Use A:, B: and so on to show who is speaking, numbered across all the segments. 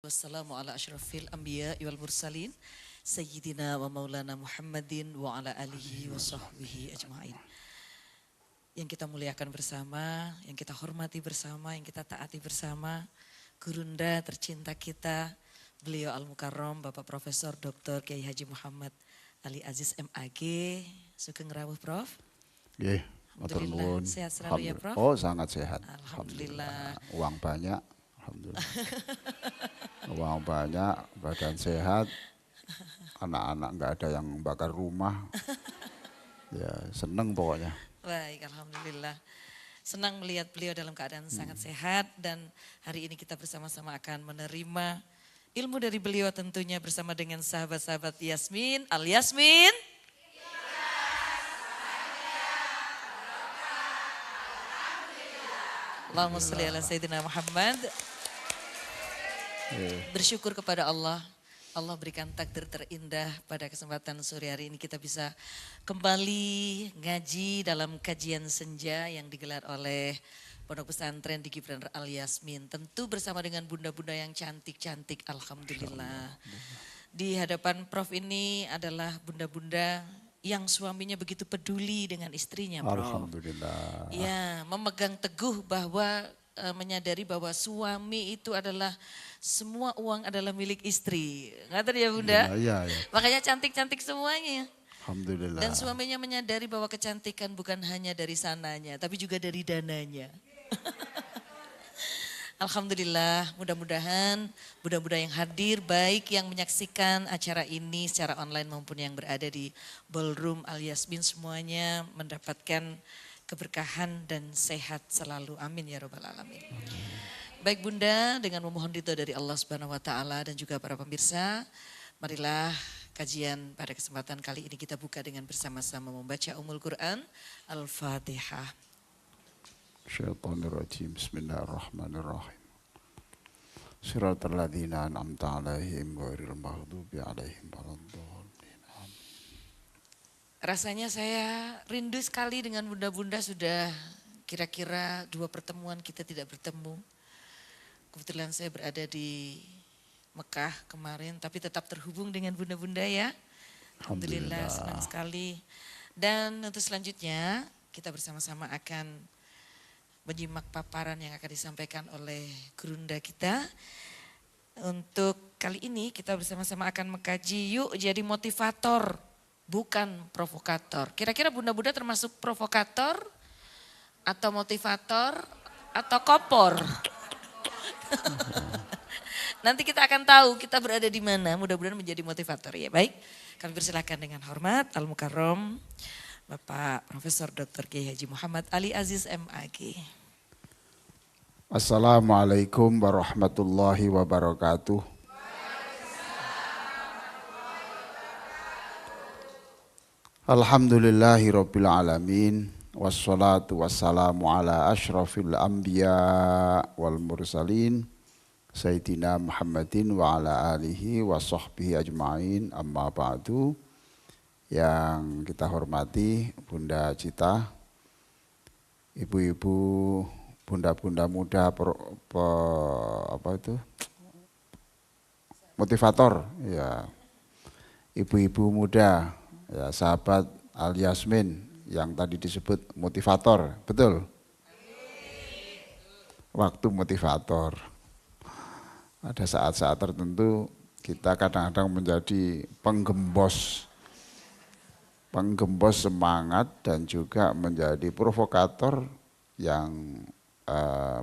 A: Wassalamu ala asyrafil anbiya wal mursalin Sayyidina wa maulana Muhammadin wa ala alihi wa sahbihi ajma'in. Yang kita muliakan bersama, yang kita hormati bersama, yang kita taati bersama, Gurunda tercinta kita, beliau Al-Mukarram, Bapak Profesor Dr. Kiai Haji Muhammad Ali Aziz MAG. Sugeng rawuh Prof.
B: Nggih, matur
A: Alhamdulillah,
B: nuwun.
A: sehat selalu ya Prof.
B: Oh, sangat sehat.
A: Alhamdulillah.
B: Uang banyak, alhamdulillah. Uang banyak, badan sehat. Anak-anak enggak ada yang bakar rumah. Ya, seneng pokoknya.
A: Baik, alhamdulillah. Senang melihat beliau dalam keadaan sangat sehat dan hari ini kita bersama-sama akan menerima ilmu dari beliau tentunya bersama dengan sahabat-sahabat Yasmin. Al Yasmin. Allahumma sholli ala Sayyidina Muhammad. Bersyukur kepada Allah. Allah berikan takdir terindah pada kesempatan sore hari ini kita bisa kembali ngaji dalam kajian senja yang digelar oleh Pondok Pesantren di Gibran Al Yasmin. Tentu bersama dengan bunda-bunda yang cantik-cantik, alhamdulillah. Di hadapan Prof ini adalah bunda-bunda yang suaminya begitu peduli dengan istrinya, Prof.
B: Alhamdulillah.
A: Ya, memegang teguh bahwa menyadari bahwa suami itu adalah semua uang adalah milik istri. Ngerti ya Bunda?
B: Ya.
A: Makanya cantik-cantik semuanya.
B: Alhamdulillah.
A: Dan suaminya menyadari bahwa kecantikan bukan hanya dari sananya, tapi juga dari dananya. Alhamdulillah, mudah-mudahan budak-budak yang hadir, baik yang menyaksikan acara ini secara online maupun yang berada di ballroom Al Yasmin semuanya mendapatkan keberkahan dan sehat selalu. Amin ya robbal alamin. Baik Bunda, dengan memohon ridho dari Allah Subhanahu wa taala dan juga para pemirsa, marilah kajian pada kesempatan kali ini kita buka dengan bersama-sama membaca Ummul Quran Al-Fatihah.
B: Syaitanirrajim. Bismillahirrahmanirrahim. Shiratal ladzina an'amta 'alaihim ghairil maghdubi 'alaihim waladdallin.
A: Rasanya saya rindu sekali dengan bunda-bunda, sudah kira-kira 2 pertemuan kita tidak bertemu. Kebetulan saya berada di Mekah kemarin tapi tetap terhubung dengan bunda-bunda ya. Alhamdulillah, senang sekali. Dan untuk selanjutnya kita bersama-sama akan menyimak paparan yang akan disampaikan oleh gurunda kita. Untuk kali ini kita bersama-sama akan mengkaji yuk jadi motivator. Bukan provokator. Kira-kira bunda-bunda termasuk provokator atau motivator atau kopor? Nanti kita akan tahu kita berada di mana. Mudah-mudahan menjadi motivator ya. Baik, kami persilakan dengan hormat Al-Mukarram Bapak Profesor Dr. Kiai Haji Muhammad Ali Aziz MAG.
B: Assalamualaikum warahmatullahi wabarakatuh. Alhamdulillahi rabbil alamin. Wassalatu wassalamu ala ashrafil anbiya wal mursalin. Sayyidina Muhammadin wa ala alihi wa sahbihi ajma'in. Amma ba'du. Yang kita hormati Bunda Cita, ibu-ibu, bunda-bunda muda, motivator, ya, ibu-ibu muda, ya, sahabat Al Yasmin yang tadi disebut motivator, betul? Waktu motivator. Ada saat-saat tertentu kita kadang-kadang menjadi penggembos semangat dan juga menjadi provokator yang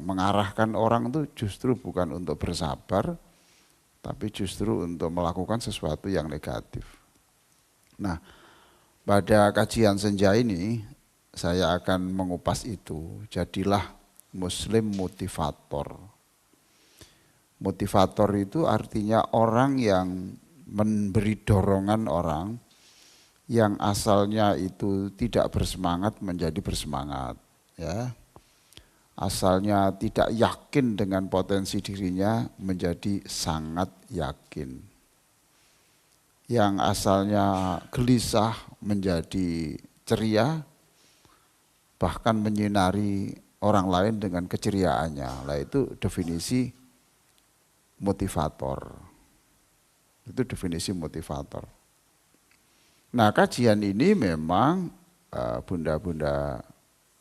B: mengarahkan orang itu justru bukan untuk bersabar, tapi justru untuk melakukan sesuatu yang negatif. Nah, pada kajian senja ini saya akan mengupas itu. Jadilah muslim motivator. Motivator itu artinya orang yang memberi dorongan orang yang asalnya itu tidak bersemangat menjadi bersemangat, ya. Asalnya tidak yakin dengan potensi dirinya menjadi sangat yakin. Yang asalnya gelisah menjadi ceria, bahkan menyinari orang lain dengan keceriaannya. Lah itu definisi motivator. Itu definisi motivator. Nah, kajian ini memang Bunda-bunda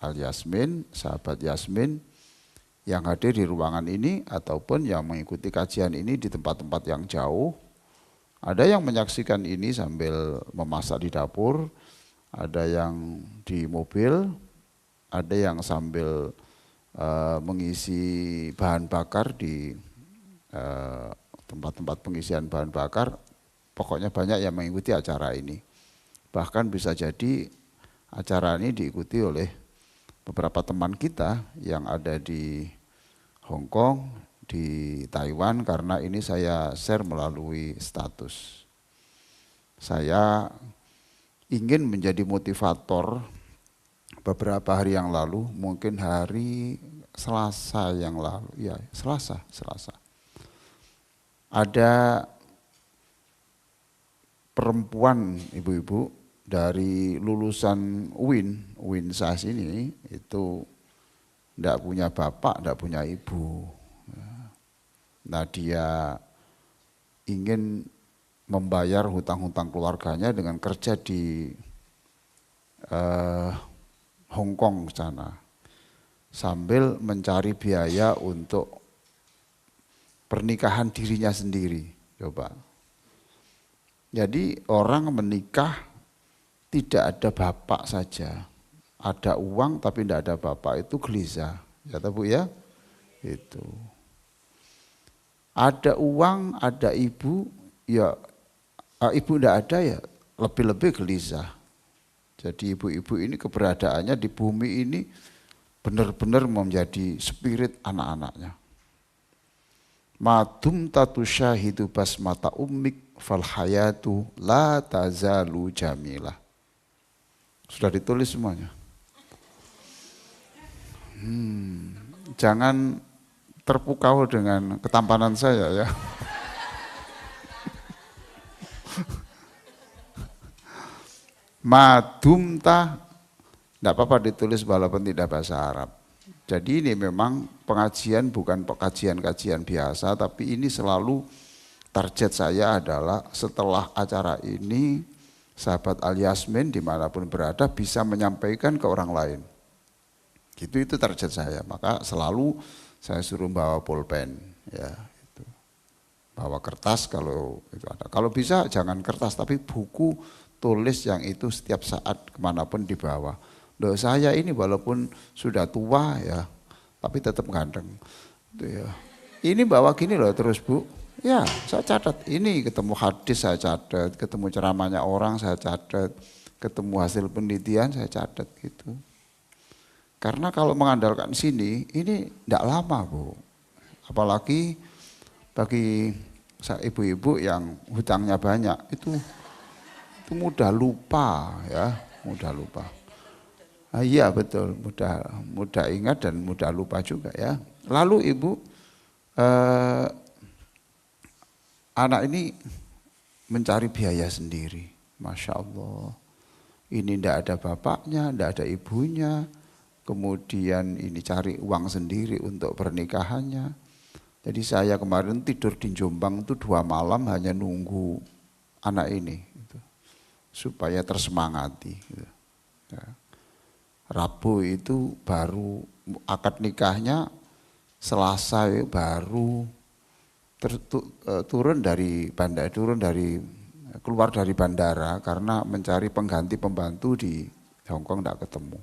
B: Al Yasmin, sahabat Yasmin yang hadir di ruangan ini ataupun yang mengikuti kajian ini di tempat-tempat yang jauh. Ada yang menyaksikan ini sambil memasak di dapur, ada yang di mobil, ada yang sambil mengisi bahan bakar di tempat-tempat pengisian bahan bakar. Pokoknya banyak yang mengikuti acara ini. Bahkan bisa jadi acara ini diikuti oleh beberapa teman kita yang ada di Hong Kong, di Taiwan, karena ini saya share melalui status. Saya ingin menjadi motivator beberapa hari yang lalu, mungkin hari Selasa yang lalu, ya Selasa. Ada perempuan ibu-ibu dari lulusan UIN SAS ini itu tidak punya bapak, tidak punya ibu. Nah, dia ingin membayar hutang-hutang keluarganya dengan kerja di Hong Kong sana, sambil mencari biaya untuk pernikahan dirinya sendiri. Coba. Jadi orang menikah tidak ada bapak saja, ada uang tapi tidak ada bapak, itu gelisah, ya Bu ya, itu. Ada uang, ada ibu, ya ibu tidak ada ya lebih-lebih gelisah. Jadi ibu-ibu ini keberadaannya di bumi ini benar-benar menjadi spirit anak-anaknya. Madum tatu syahidu basmata ummik fal hayatu la tazalu jamilah. Sudah ditulis semuanya. Jangan terpukau dengan ketampanan saya ya. Madumta, tidak apa-apa ditulis walaupun tidak bahasa Arab. Jadi ini memang pengajian bukan kajian-kajian biasa, tapi ini selalu target saya adalah setelah acara ini, sahabat Al Yasmin dimanapun berada bisa menyampaikan ke orang lain. Itu target saya, maka selalu saya suruh bawa pulpen, ya, itu. Bawa kertas kalau itu ada. Kalau bisa jangan kertas, tapi buku tulis yang itu setiap saat kemanapun dibawa. Loh, saya ini walaupun sudah tua ya, tapi tetap ganteng. Itu ya. Ini bawa gini loh terus Bu. Ya, saya catat. Ini ketemu hadis saya catat, ketemu ceramahnya orang saya catat, ketemu hasil penelitian saya catat gitu. Karena kalau mengandalkan sini, ini tidak lama Bu. Apalagi bagi ibu-ibu yang hutangnya banyak, itu mudah lupa ya, mudah lupa. Iya betul, mudah ingat dan mudah lupa juga ya. Lalu Ibu, anak ini mencari biaya sendiri, Masya Allah. Ini tidak ada bapaknya, tidak ada ibunya, kemudian ini cari uang sendiri untuk pernikahannya. Jadi saya kemarin tidur di Jombang itu 2 malam hanya nunggu anak ini, gitu, supaya tersemangati. Gitu. Ya. Rabu itu baru akad nikahnya, Selasa baru keluar dari bandara karena mencari pengganti pembantu di Hong Kong tidak ketemu.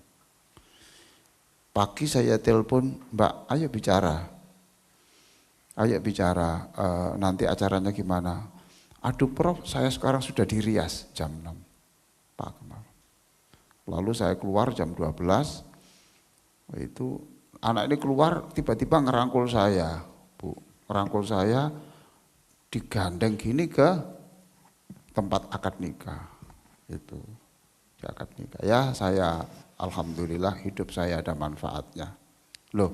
B: Pagi saya telepon, Mbak, ayo bicara, nanti acaranya gimana? Aduh Prof, saya sekarang sudah di Rias jam 6. Pak kemarin. Lalu saya keluar jam 12, itu anak ini keluar tiba-tiba ngerangkul saya, Bu. Ngerangkul saya, digandeng gini ke tempat akad nikah. Itu, di akad nikah. Ya saya alhamdulillah hidup saya ada manfaatnya. Loh,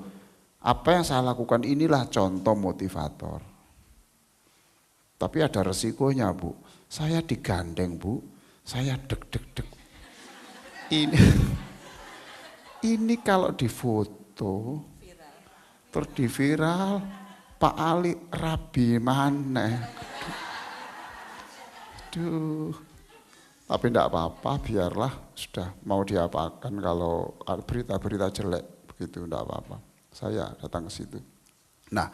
B: apa yang saya lakukan inilah contoh motivator. Tapi ada resikonya Bu, saya digandeng Bu, saya deg-deg-deg. Ini kalau difoto, terus di viral, Pak Ali rabi maneh. Aduh. Tapi tidak apa-apa, biarlah sudah mau diapakan kalau berita-berita jelek begitu, tidak apa-apa. Saya datang ke situ. Nah,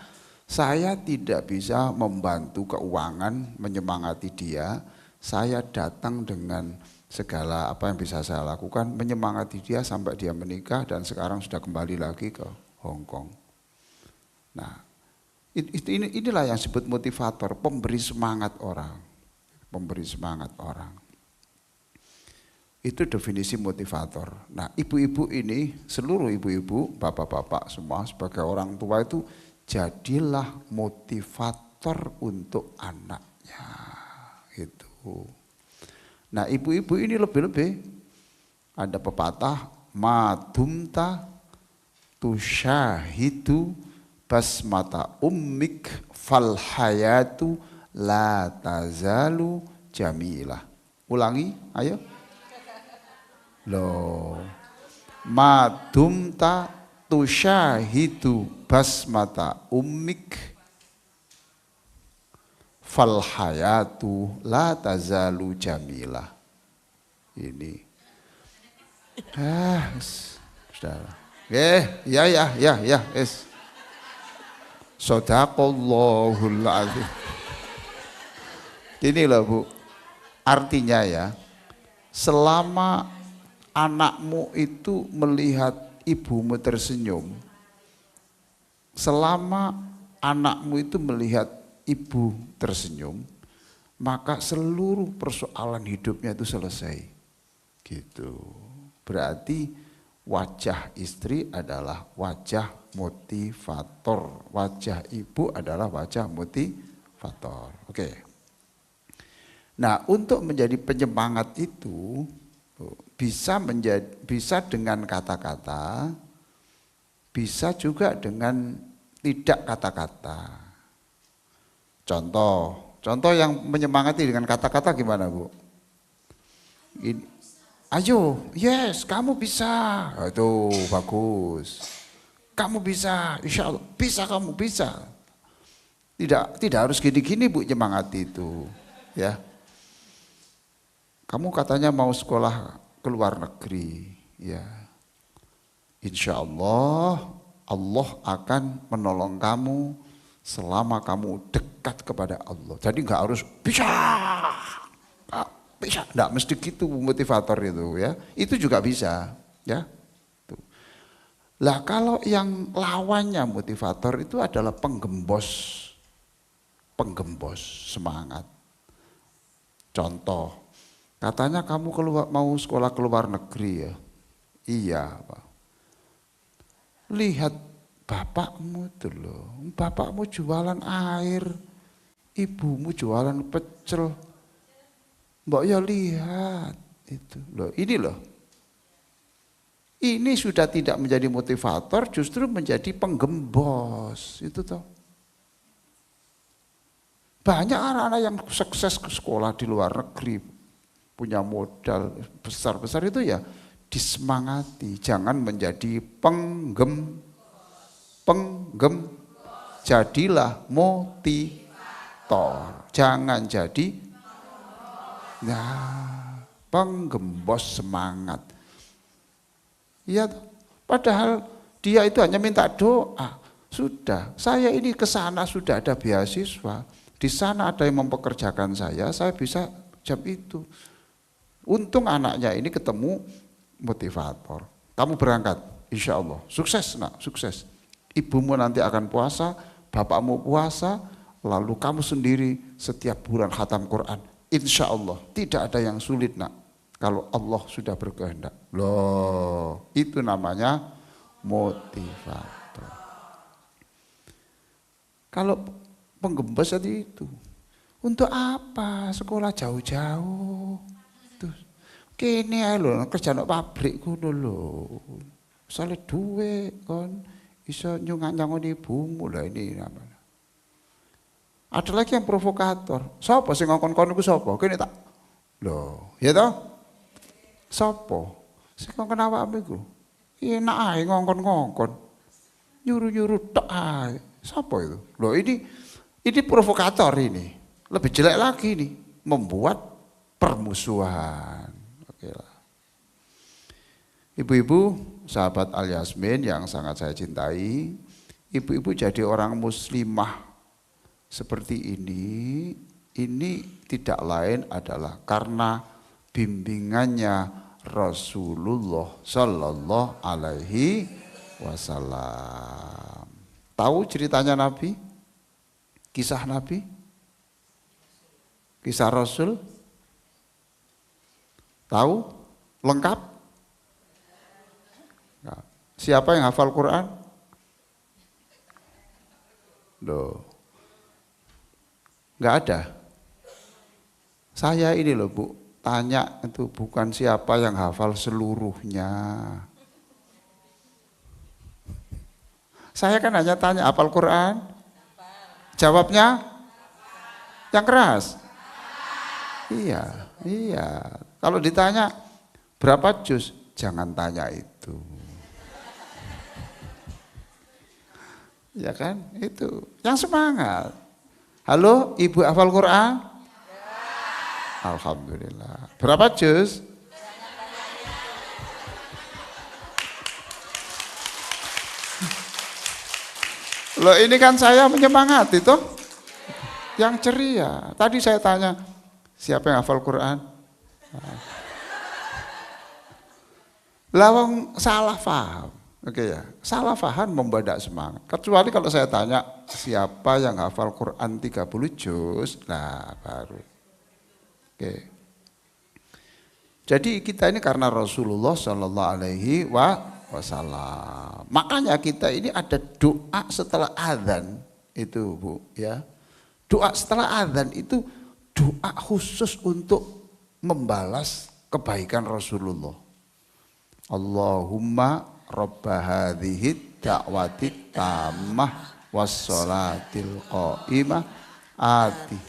B: saya tidak bisa membantu keuangan, menyemangati dia. Saya datang dengan segala apa yang bisa saya lakukan, menyemangati dia sampai dia menikah dan sekarang sudah kembali lagi ke Hong Kong. Nah, inilah yang disebut motivator, pemberi semangat orang. Pemberi semangat orang. Itu definisi motivator. Nah, ibu-ibu ini, seluruh ibu-ibu, bapak-bapak semua sebagai orang tua itu jadilah motivator untuk anaknya. Gitu. Nah, ibu-ibu ini lebih-lebih ada pepatah madumta tusyahidu basmata ummik fal hayatu la tazalu jamilah. Ulangi, ayo. Loh, madumta tusyahidu basmata ummik fal hayatu la tazalu jamilah. Ini sudah. Ya, Shadaqallahul azim. Ini loh Bu, artinya ya, selama anakmu itu melihat ibumu tersenyum, selama anakmu itu melihat ibu tersenyum, maka seluruh persoalan hidupnya itu selesai. Gitu. Berarti wajah istri adalah wajah motivator, wajah ibu adalah wajah motivator. Oke. Nah, untuk menjadi penyemangat itu bisa dengan kata-kata, bisa juga dengan tidak kata-kata. Contoh yang menyemangati dengan kata-kata gimana Bu? Ini, ayo, yes, kamu bisa. Itu bagus. Kamu bisa, insya Allah bisa, kamu bisa. Tidak harus gini-gini Bu nyemangati itu, ya. Kamu katanya mau sekolah ke luar negeri, ya. Insya Allah, Allah akan menolong kamu selama kamu dekat kepada Allah. Jadi nggak harus bisa, nggak mesti gitu motivator itu, ya. Itu juga bisa, ya. Lah kalau yang lawannya motivator itu adalah penggembos semangat. Contoh. Katanya kamu mau sekolah ke luar negeri ya? Iya Pak. Lihat bapakmu tuh loh. Bapakmu jualan air. Ibumu jualan pecel. Mbak ya lihat. Itu loh, ini loh. Ini sudah tidak menjadi motivator, justru menjadi penggembos. Itu toh. Banyak anak-anak yang sukses ke sekolah di luar negeri. Punya modal besar-besar itu ya disemangati, jangan menjadi jadilah motivator, jangan jadi penggembos semangat. Ya, padahal dia itu hanya minta doa. Sudah, saya ini ke sana sudah ada beasiswa, di sana ada yang mempekerjakan saya bisa jam itu. Untung anaknya ini ketemu motivator. Kamu berangkat, insya Allah. Sukses nak, sukses. Ibumu nanti akan puasa, bapakmu puasa, lalu kamu sendiri setiap bulan khatam Quran. Insya Allah, tidak ada yang sulit nak. Kalau Allah sudah berkehendak. Loh, itu namanya motivator. Kalau penggembos tadi itu, untuk apa sekolah jauh-jauh? Kene ae lho kerja nang pabrik ngono lho. Misale duwe kon iso nyungang-nyangoni ibumu lah ini namanya. Ada lagi yang provokator. Sapa sing ngongkon kon iku sapa? Kene tak. Lho, ya toh? Sapa? Sing ngongkon awakmu iku. Enak ae ngongkon-ngongkon. Nyuruh-nyuruh tok ae. Siapa itu? Loh ini provokator ini. Lebih jelek lagi nih, membuat permusuhan. Oke lah. Ibu-ibu, sahabat Al Yasmin yang sangat saya cintai, ibu-ibu jadi orang muslimah seperti ini tidak lain adalah karena bimbingannya Rasulullah Sallallahu Alaihi Wasallam. Tahu ceritanya Nabi? Kisah Nabi? Kisah Rasul? Tahu? Lengkap? Siapa yang hafal Quran? Loh. Enggak ada. Saya ini loh Bu, tanya itu bukan siapa yang hafal seluruhnya. Saya kan hanya tanya hafal Quran. Jawabnya yang keras. Iya. Kalau ditanya berapa juz, jangan tanya itu. Ya kan? Itu. Yang semangat. Halo, Ibu hafal Quran? Alhamdulillah. Berapa juz? Loh ini kan saya menyemangati toh. Yang ceria. Tadi saya tanya, siapa yang hafal Quran? Lawang salah paham. Oke ya, salah paham membadak semangat. Kecuali kalau saya tanya, siapa yang hafal Quran 30 juz? Nah baru. Oke. Jadi kita ini karena Rasulullah Shallallahu Alaihi Wasallam. Makanya kita ini ada doa setelah adzan itu Bu ya. Doa setelah adzan itu doa khusus untuk membalas kebaikan Rasulullah. Allahumma Rabba hadhihi da'wati tammah wassolatil qa'imah ati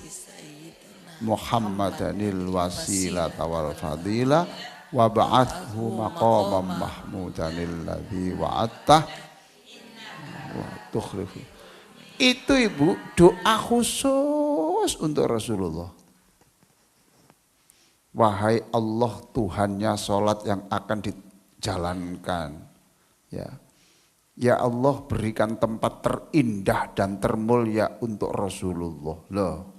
B: Muhammadanil wasilata wal fadilah wa ba'athu maqamam mahmudanil ladzi wa'attah wa tukhlifu. Itu Ibu doa khusus untuk Rasulullah. Wahai Allah Tuhannya sholat yang akan dijalankan. Ya Allah berikan tempat terindah dan termulia untuk Rasulullah. Loh,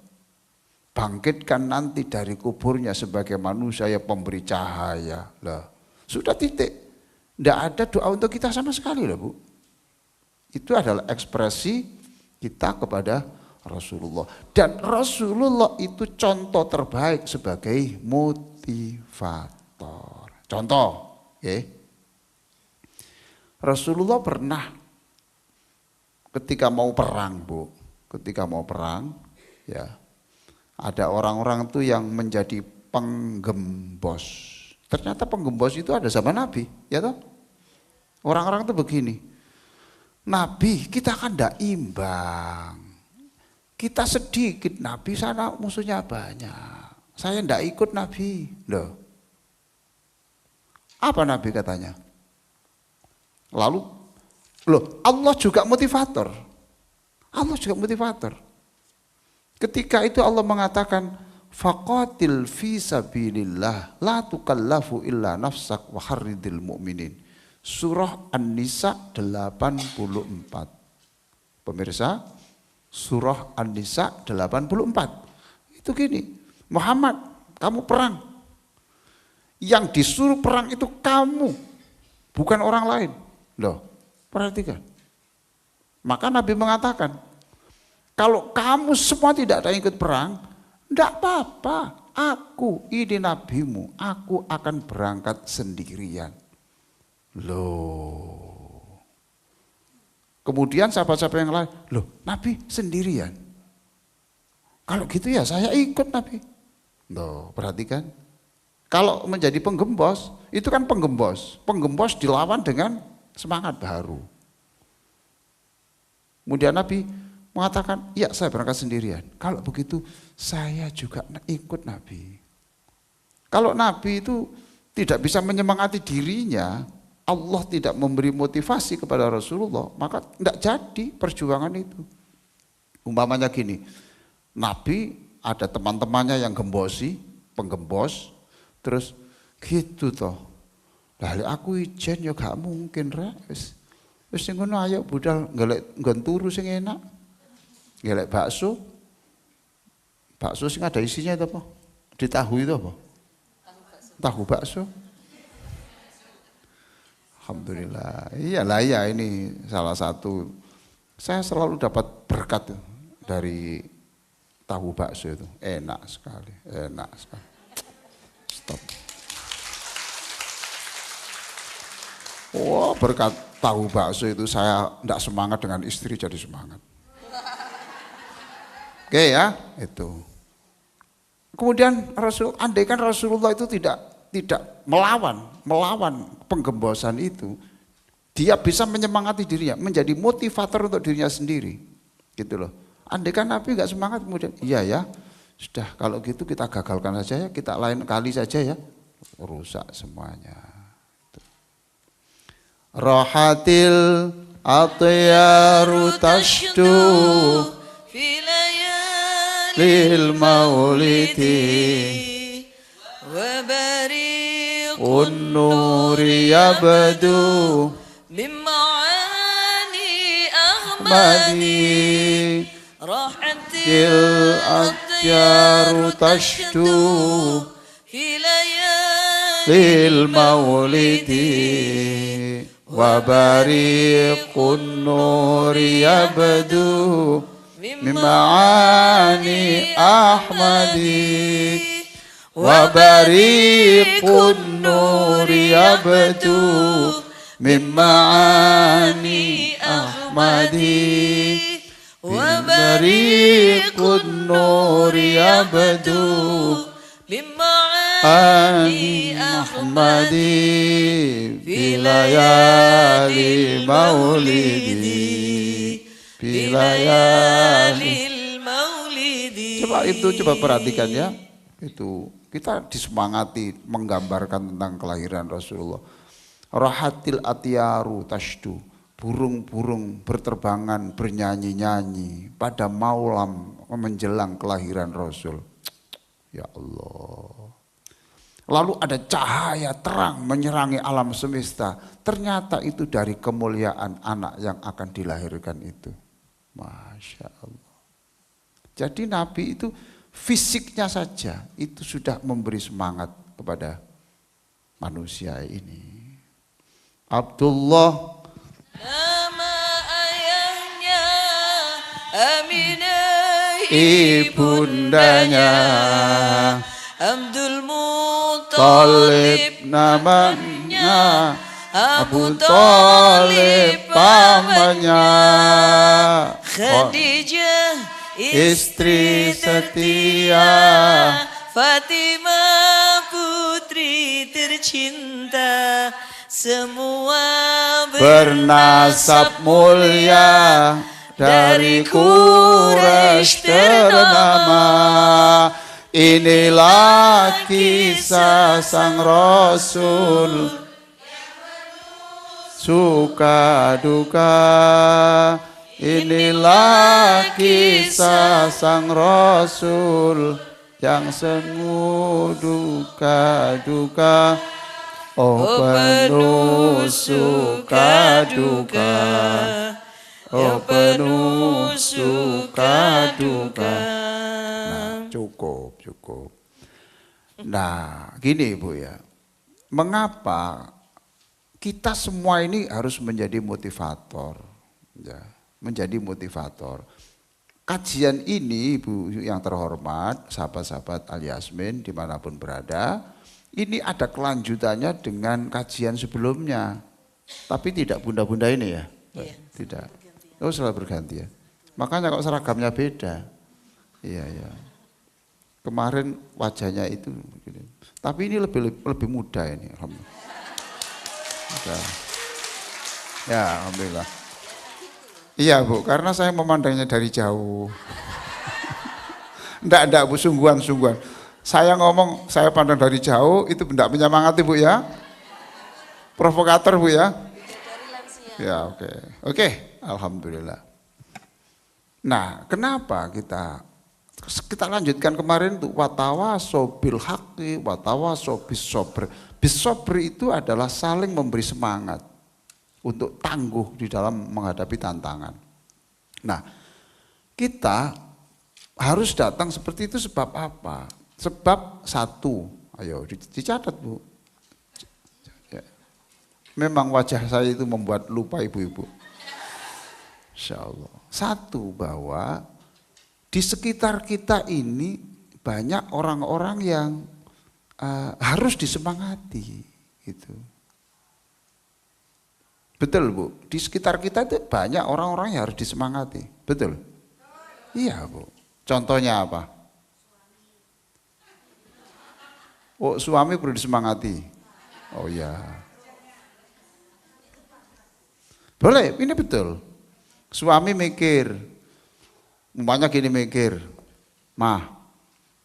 B: bangkitkan nanti dari kuburnya sebagai manusia yang pemberi cahaya. Loh, sudah titik. Tidak ada doa untuk kita sama sekali loh Bu. Itu adalah ekspresi kita kepada Rasulullah. Dan Rasulullah itu contoh terbaik sebagai motivator. Contoh, Rasulullah pernah ketika mau perang Bu, ya ada orang-orang tuh yang menjadi penggembos. Ternyata penggembos itu ada zaman Nabi, ya toh? Orang-orang tuh begini, Nabi kita kan tidak imbang, kita sedikit, Nabi sana musuhnya banyak, saya tidak ikut Nabi. Loh, apa Nabi katanya? Lalu, Allah juga motivator. Ketika itu Allah mengatakan, faqatil fi sabilillah la tukallafu illa nafsak wa harridil mu'minin. Surah An-Nisa 84. Pemirsa, surah An-Nisa 84. Itu gini, Muhammad, kamu perang. Yang disuruh perang itu kamu, bukan orang lain. Loh, perhatikan. Maka Nabi mengatakan, kalau kamu semua tidak ada yang ikut perang, tidak apa-apa. Aku ini nabimu, aku akan berangkat sendirian. Loh. Kemudian sahabat-sahabat yang lain, loh Nabi sendirian. Kalau gitu ya saya ikut Nabi. Loh, perhatikan. Kalau menjadi penggembos, itu kan penggembos. Penggembos dilawan dengan semangat baru. Kemudian Nabi mengatakan, ya saya berangkat sendirian. Kalau begitu saya juga ikut Nabi. Kalau Nabi itu tidak bisa menyemangati dirinya, Allah tidak memberi motivasi kepada Rasulullah, maka tidak jadi perjuangan itu. Umpamanya gini, Nabi ada teman-temannya yang gembosi, penggembos, terus gitu toh. Lah aku ijen ya gak mungkin ra. Wis ngono ayo budal golek nggon turu sing enak. Golek bakso. Bakso sing ada isinya itu apa? Di tahu itu apa? Tahu bakso. Alhamdulillah. Iyalah ya, ini salah satu. Saya selalu dapat berkat dari tahu bakso itu. Enak sekali, enak sekali. Stop. Wah, berkat tahu bakso itu saya tidak semangat, dengan istri jadi semangat. Oke ya, itu. Kemudian andaikan Rasulullah itu tidak melawan penggembosan itu, dia bisa menyemangati dirinya, menjadi motivator untuk dirinya sendiri, gitu loh. Andaikan Nabi nggak semangat, kemudian iya ya, sudah kalau gitu kita gagalkan saja ya, kita lain kali saja ya, rusak semuanya. Rahatil atyaru tashdu lil maulidi Nuri yabdu
A: Mim'ani
B: Ahmadi
A: Rahatil
B: atyaru tashdu
A: Hilayali
B: lil maulidi wa bariqun nuri yabdu mim'ani Ahmadi wa bariqun nuri yabdu mim'ani Ahmadi wa bariqun nuri yabdu mim'ani Ahmadi bilayali maulidi bilayali maulidi. Coba perhatikan ya, itu kita disemangati menggambarkan tentang kelahiran Rasulullah. Rahatil atyaru tashdu, burung-burung berterbangan bernyanyi-nyanyi pada malam menjelang kelahiran Rasul. Ya Allah. Lalu ada cahaya terang menyerangi alam semesta. Ternyata itu dari kemuliaan anak yang akan dilahirkan itu. Masya Allah. Jadi Nabi itu fisiknya saja itu sudah memberi semangat kepada manusia ini. Abdullah
A: nama ayahnya Aminah
B: ibundanya,
A: Abdul
B: Talib
A: Muttalib
B: namanya, Abu Talib pamannya,
A: Khadijah
B: istri setia,
A: Fatimah putri tercinta, semua
B: bernasab mulia dari Quraisy ternama. Inilah kisah sang Rasul, suka duka. Inilah kisah sang Rasul yang semu duka-duka. Oh penuh suka duka, oh penuh suka duka. Nah, cukup. Nah, gini Ibu ya, mengapa kita semua ini harus menjadi motivator? Ya, menjadi motivator. Kajian ini Ibu yang terhormat, sahabat-sahabat Al Yasmin dimanapun berada, ini ada kelanjutannya dengan kajian sebelumnya. Tapi tidak bunda-bunda ini ya? Iya. Tidak. Oh selalu berganti ya. Makanya kok seragamnya beda. Iya. Kemarin wajahnya itu, tapi ini lebih muda ini. Alhamdulillah. Ya Alhamdulillah. Iya Bu, karena saya memandangnya dari jauh. Enggak Bu, sungguhan. Saya ngomong, saya pandang dari jauh, itu tidak menyemangati Bu ya. Provokator Bu ya?
A: Dari lansia.
B: Ya oke. Oke, alhamdulillah. Nah, kenapa kita lanjutkan kemarin tuh watawaso bil haqqi watawaso bis sabr. Bis sabr itu adalah saling memberi semangat untuk tangguh di dalam menghadapi tantangan. Nah, kita harus datang seperti itu sebab apa? Sebab satu, ayo dicatat Bu. Ya. Memang wajah saya itu membuat lupa ibu-ibu. Insya Allah. Satu, bahwa di sekitar kita ini banyak orang-orang yang harus disemangati. Gitu. Betul Bu, di sekitar kita itu banyak orang-orang yang harus disemangati. Betul? Iya Bu. Contohnya apa? Oh, suami perlu disemangati. Oh ya. Boleh, ini betul. Suami mikir, umpamanya gini mikir, mah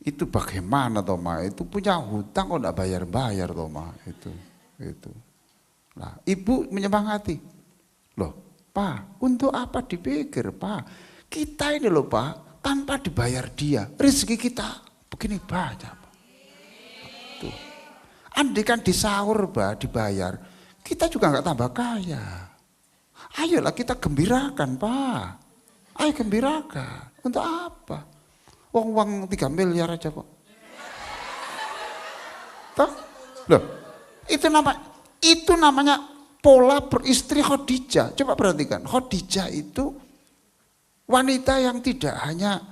B: itu bagaimana toh mah, itu punya hutang kok enggak bayar-bayar toh mah, itu. Nah, ibu menyemangati, loh Pak, untuk apa dipikir Pak, kita ini loh Pak, tanpa dibayar dia, rezeki kita begini banyak Pak. Tuh. Andai kan di sahur Pak dibayar, kita juga enggak tambah kaya. Ayolah kita gembirakan Pak. Ayo gembirakan. Untuk apa? Uang 3 miliar aja kok. Toh? Loh, itu namanya pola beristri Khadijah. Coba perhatikan, Khadijah itu wanita yang tidak hanya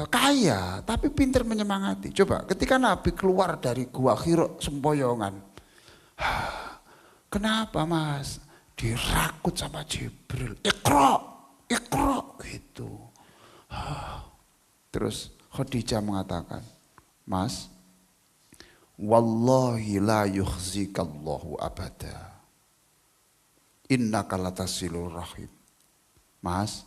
B: kaya, tapi pintar menyemangati. Coba ketika Nabi keluar dari gua Hira sempoyongan. Kenapa Mas? Dirakut sama Jibril, Iqra gitu. Terus Khadijah mengatakan, Mas, wallahi la yukhzikallahu abada. Innaka latasilur rahim. Mas,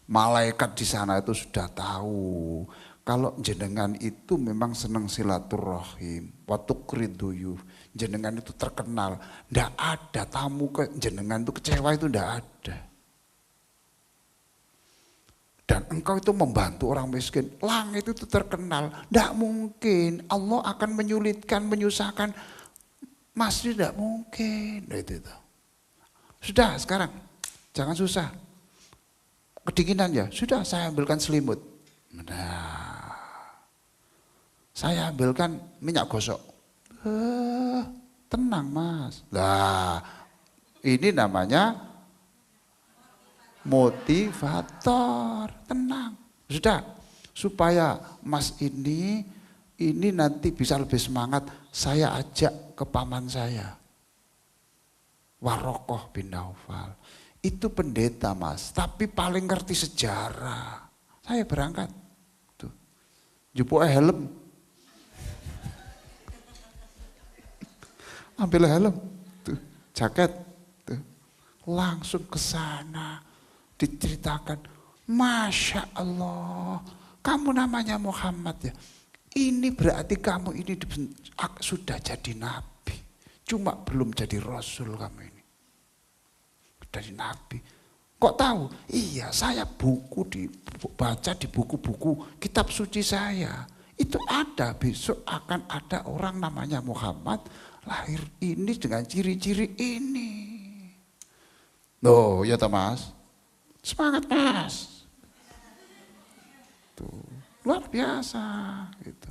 B: malaikat di sana itu sudah tahu kalau jenengan itu memang senang silaturahim, wa tuqriduyuh. Jenengan itu terkenal, ndak ada tamu ke jenengan itu kecewa, itu ndak ada. Dan engkau itu membantu orang miskin, langit itu terkenal, ndak mungkin Allah akan menyulitkan, menyusahkan, masih ndak mungkin. Nah, itu. Sudah sekarang, jangan susah. Kedinginan ya, sudah saya ambilkan selimut. Nah, saya ambilkan minyak gosok. Tenang Mas. Lah, ini namanya motivator. Tenang. Sudah, supaya Mas ini nanti bisa lebih semangat, saya ajak ke paman saya. Warokoh bin Naufal. Itu pendeta Mas, tapi paling ngerti sejarah. Saya berangkat. Tuh. Jupuk helm. Ambil helm, tuh, jaket, tuh, langsung ke sana, diceritakan, Masya Allah, kamu namanya Muhammad ya, ini berarti kamu ini sudah jadi nabi, cuma belum jadi rasul kamu ini, dari nabi. Kok tahu? Iya, saya baca di buku-buku kitab suci saya, itu ada besok akan ada orang namanya Muhammad, lahir ini dengan ciri-ciri ini. Loh, ya Mas. Semangat Mas. Tuh, luar biasa gitu.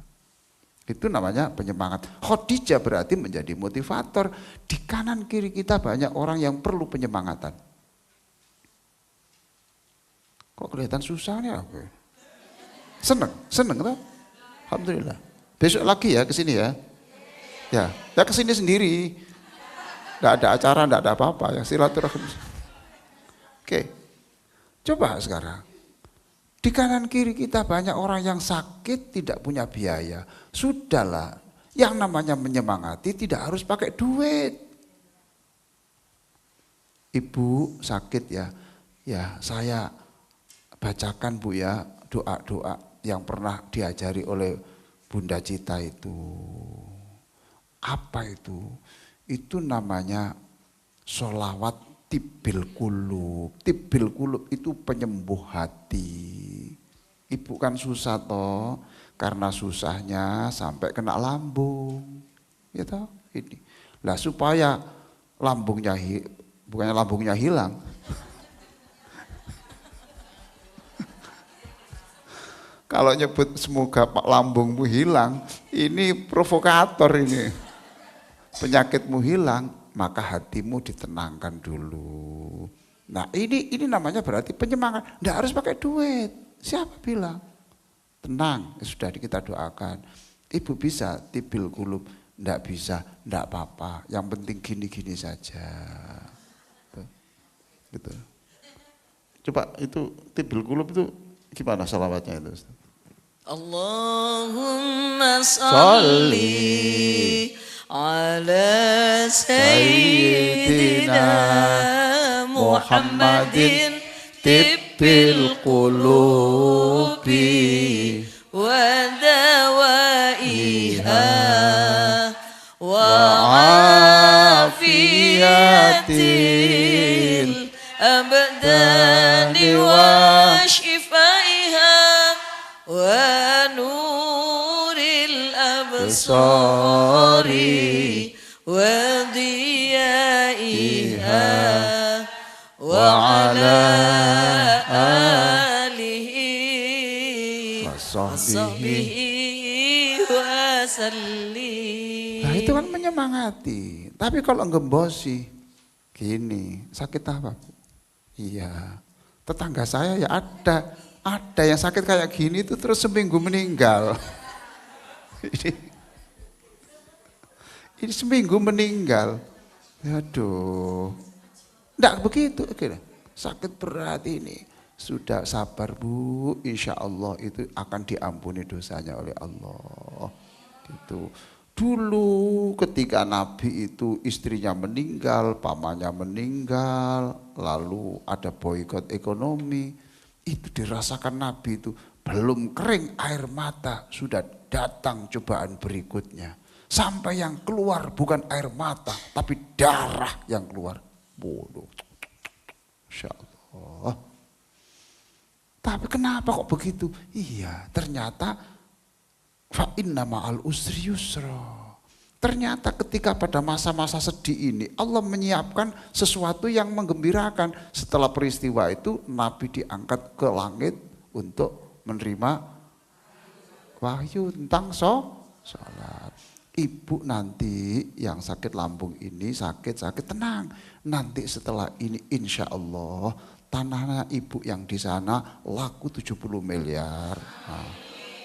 B: Itu namanya penyemangat. Khadijah berarti menjadi motivator. Di kanan kiri kita banyak orang yang perlu penyemangatan. Kok kelihatan susah nih aku? Seneng kan? Alhamdulillah. Besok lagi ya ke sini ya. Ya kesini sendiri, nggak ada acara, nggak ada apa-apa, ya silaturahmi. Oke, coba sekarang di kanan kiri kita banyak orang yang sakit tidak punya biaya. Sudahlah, yang namanya menyemangati tidak harus pakai duit. Ibu sakit ya saya bacakan Bu ya doa-doa yang pernah diajari oleh Bunda Cita itu. Apa itu? Itu namanya Sholawat tibbil kulub. Tibbil kulub itu penyembuh hati. Ibu kan susah toh, karena susahnya sampai kena lambung. Ya toh, ini. Lah supaya lambungnya bukannya lambungnya hilang. Kalau nyebut semoga pak lambungmu hilang, ini provokator ini. Penyakitmu hilang, maka hatimu ditenangkan dulu. Nah ini namanya berarti penyemangat. Nggak harus pakai duit. Siapa bilang? Tenang, sudah kita doakan. Ibu bisa tibil kulub, nggak bisa, nggak apa-apa. Yang penting gini-gini saja. Gitu. Coba itu tibil kulub itu gimana salawatnya itu, Ustaz?
A: Allahumma salli ala sayyidina Muhammadin tibbil qulubi wa dawaiha wa afiyatil abdani wa shifaiha wa nuril absari wa diyaiha wa ala alihi wa sahbihi wa sallim.
B: Nah itu kan menyemangati. Tapi kalau ngembosi, gini, sakit apa Bu? Iya, tetangga saya ya ada yang sakit kayak gini itu terus seminggu meninggal. Ini seminggu meninggal. Aduh, enggak begitu. Oke, sakit berat ini. Sudah sabar Bu, insya Allah itu akan diampuni dosanya oleh Allah. Gitu. Dulu ketika Nabi itu istrinya meninggal, pamannya meninggal, lalu ada boikot ekonomi, itu dirasakan Nabi itu belum kering air mata, sudah datang cobaan berikutnya. Sampai yang keluar bukan air mata, tapi darah yang keluar. Bodoh. Masya Allah. Tapi kenapa kok begitu? Iya, ternyata fa inna ma'al usri yusra. Ternyata ketika pada masa-masa sedih ini Allah menyiapkan sesuatu yang menggembirakan. Setelah peristiwa itu Nabi diangkat ke langit untuk menerima wahyu tentang sholat. Ibu nanti yang sakit lambung ini sakit tenang. Nanti setelah ini insya Allah tanahnya ibu yang di sana laku 70 miliar.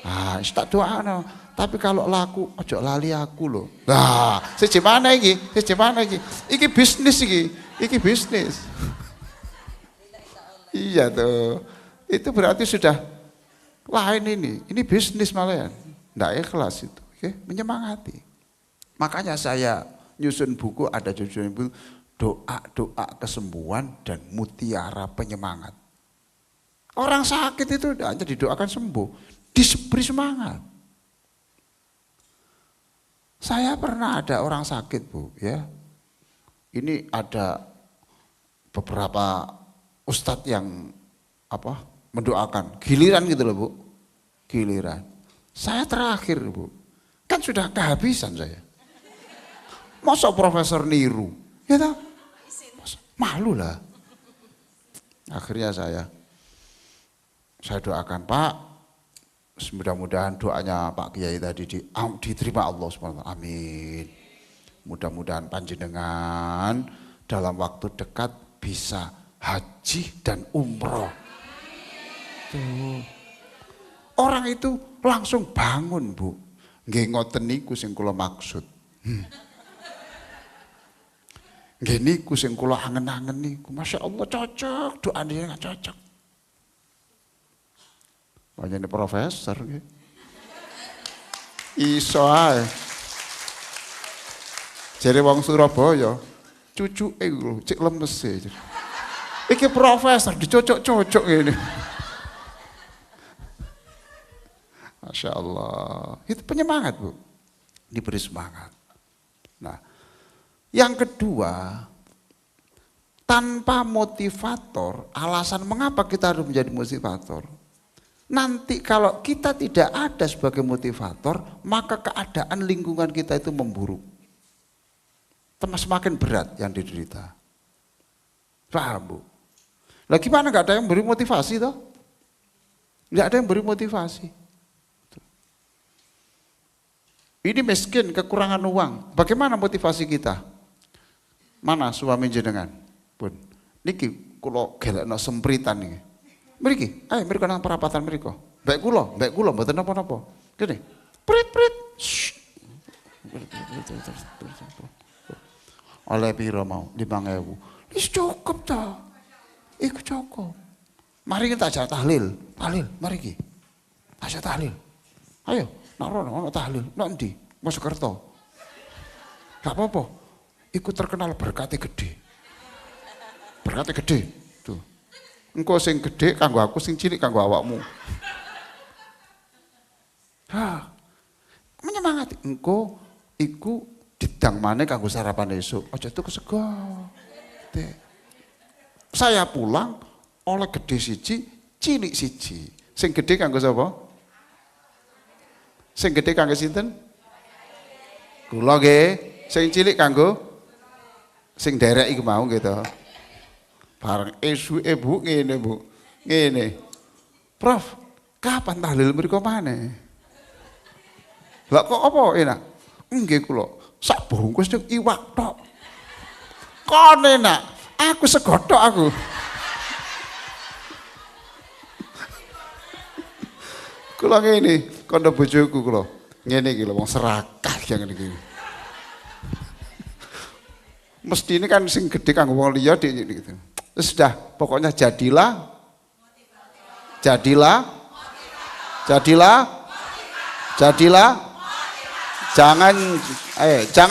B: Ah, tak doa no. Tapi kalau laku ojo lali aku loh. Nah, sejemana iki? Iki bisnis iki. Iki bisnis. Iya tuh. Itu berarti sudah lain ini. Ini bisnis malah ya. Nggak ikhlas itu. Oke, menyemangati. Makanya saya nyusun buku, ada judulnya buku doa kesembuhan dan mutiara penyemangat. Orang sakit itu hanya didoakan sembuh, diberi semangat. Saya pernah ada orang sakit Bu, ya. Ini ada beberapa ustadz yang mendoakan, giliran gitu loh Bu, giliran. Saya terakhir Bu, kan sudah kehabisan saya. Masa profesor niru, ya toh? Malu lah. Akhirnya saya doakan Pak, mudah-mudahan doanya Pak Kiai tadi diterima Allah SWT. Amin. Mudah-mudahan panjenengan dalam waktu dekat bisa haji dan umroh. Tuh. Orang itu langsung bangun Bu. Nggih ngoten niku sing kula maksud. Nggih niku sing kula angen-angen niku. Masya Allah cocok, doanya cocok. Banyak profesor nggih. Iso ae. Jare wong Surabaya, cucuke lho cek lemes e. Iki profesor dicocok-cocok ngene. Masya Allah. Itu penyemangat Bu. Diberi semangat. Nah, yang kedua, tanpa motivator, alasan mengapa kita harus menjadi motivator. Nanti kalau kita tidak ada sebagai motivator, maka keadaan lingkungan kita itu memburuk. Semakin berat yang diderita. Paham, Bu? Lah gimana nggak ada yang beri motivasi toh? Nggak ada yang beri motivasi. Ini miskin, kekurangan uang. Bagaimana motivasi kita? Mana suami jenengan? Pun, niki kulo gelekno sempritan niki. Mriki, ayo mriko nang perapatan mriko. Mbek kula mboten napa-napa. Kene. Prit. Oleh piro mau? 5.000. Wis cukup ta. Iku cukup. Mari kita aja tahlil, mari ki. Aja tahlil. Ayo, nak ono tahlil, nak endi? Mojokerto. Gak apa-apa. Iku terkenal berkate gede. Berkate gede. Tuh. Engko sing gede kanggo aku, sing cilik kanggo awakmu. Menyemangati engko iku didang maneh kanggo sarapan esuk. Aja tuku sego. Saya pulang oleh gede siji, cilik siji. Sing gede kanggo sapa? Sing gede kanggo sinten? Kula nggih. Sing cilik kanggo sing derek iku mau gitu. Bareng esuke Bu ngene Bu. Ngene. Prof, kapan tahlil mriko maneh? Lah kok apa enak? Nggih kula sak bungkus ning iwak tok. Kon enak, aku segodhok aku. Kula ngene, kandha bojoku kula. Ngene iki lho wong serakah yang iki. Mesti ini kan sing gede kanggo wong liya gitu. Sudah, pokoknya jadilah jangan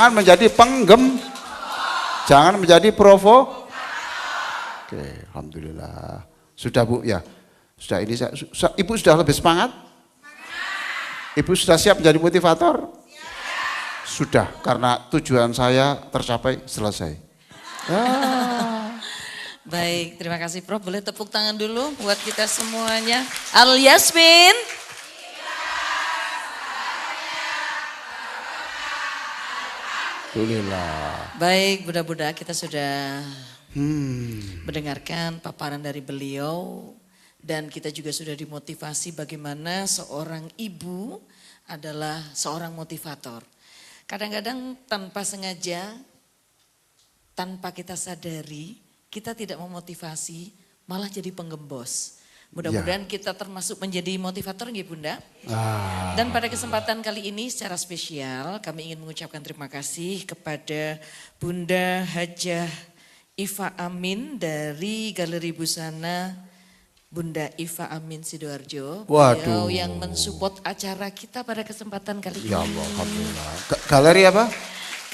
B: menjadi jangan menjadi provo. Oke, alhamdulillah. Sudah Bu ya. Sudah ini Ibu sudah lebih semangat? Ibu sudah siap menjadi motivator? Sudah, karena tujuan saya tercapai, selesai.
A: Baik, terima kasih Prof. Boleh tepuk tangan dulu buat kita semuanya. Al Yasmin.
B: Alhamdulillah.
A: Baik, Bunda-bunda, kita sudah mendengarkan paparan dari beliau. Dan kita juga sudah dimotivasi bagaimana seorang ibu adalah seorang motivator. Kadang-kadang tanpa sengaja, tanpa kita sadari, kita tidak memotivasi, malah jadi penggembos. Mudah-mudahan kita termasuk menjadi motivator nggih Bunda. Dan pada kesempatan kali ini secara spesial kami ingin mengucapkan terima kasih kepada Bunda Hajah Iva Amin dari Galeri Busana Bunda Iva Amin Sidoarjo. Beliau yang mensupport acara kita pada kesempatan kali ini.
B: Ya Allah, alhamdulillah. Galeri apa?